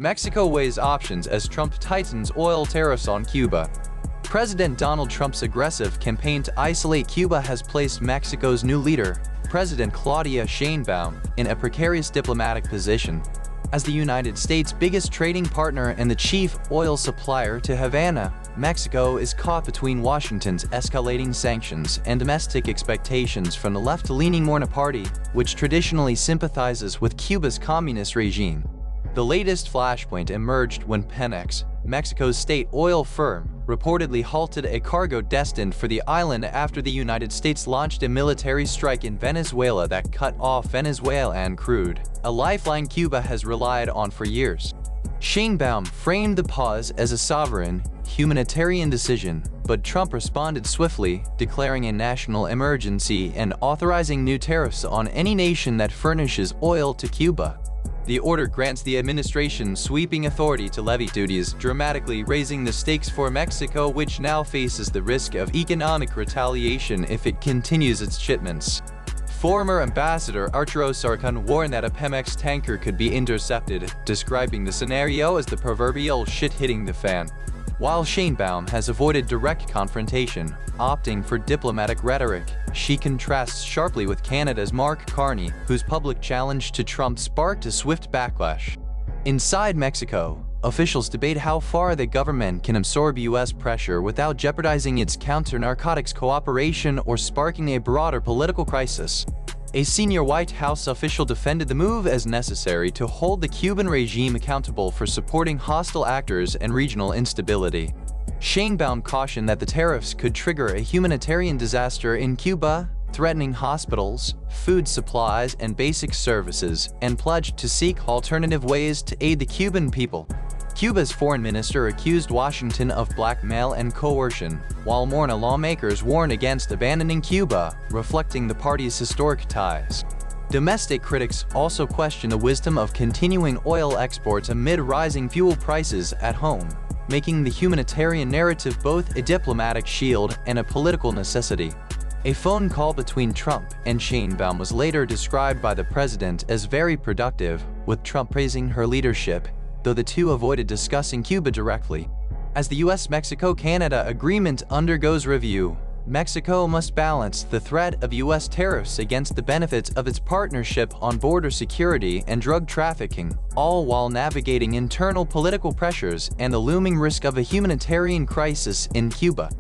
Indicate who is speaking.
Speaker 1: Mexico weighs options as Trump tightens oil tariffs on Cuba. President Donald Trump's aggressive campaign to isolate Cuba has placed Mexico's new leader, President Claudia Sheinbaum, in a precarious diplomatic position. As the United States' biggest trading partner and the chief oil supplier to Havana, Mexico is caught between Washington's escalating sanctions and domestic expectations from the left-leaning Morena Party, which traditionally sympathizes with Cuba's communist regime. The latest flashpoint emerged when Pemex, Mexico's state oil firm, reportedly halted a cargo destined for the island after the United States launched a military strike in Venezuela that cut off Venezuelan crude, a lifeline Cuba has relied on for years. Sheinbaum framed the pause as a sovereign, humanitarian decision, but Trump responded swiftly, declaring a national emergency and authorizing new tariffs on any nation that furnishes oil to Cuba. The order grants the administration sweeping authority to levy duties, dramatically raising the stakes for Mexico, which now faces the risk of economic retaliation if it continues its shipments. Former Ambassador Arturo Sarkun warned that a Pemex tanker could be intercepted, describing the scenario as the proverbial shit hitting the fan. While Sheinbaum has avoided direct confrontation, opting for diplomatic rhetoric, she contrasts sharply with Canada's Mark Carney, whose public challenge to Trump sparked a swift backlash. Inside Mexico, officials debate how far the government can absorb U.S. pressure without jeopardizing its counter-narcotics cooperation or sparking a broader political crisis. A senior White House official defended the move as necessary to hold the Cuban regime accountable for supporting hostile actors and regional instability. Sheinbaum cautioned that the tariffs could trigger a humanitarian disaster in Cuba, threatening hospitals, food supplies, and basic services, and pledged to seek alternative ways to aid the Cuban people. Cuba's foreign minister accused Washington of blackmail and coercion, while Morena lawmakers warned against abandoning Cuba, reflecting the party's historic ties. Domestic critics also question the wisdom of continuing oil exports amid rising fuel prices at home, making the humanitarian narrative both a diplomatic shield and a political necessity. A phone call between Trump and Sheinbaum was later described by the president as very productive, with Trump praising her leadership, though the two avoided discussing Cuba directly. As the U.S.-Mexico-Canada agreement undergoes review, Mexico must balance the threat of U.S. tariffs against the benefits of its partnership on border security and drug trafficking, all while navigating internal political pressures and the looming risk of a humanitarian crisis in Cuba.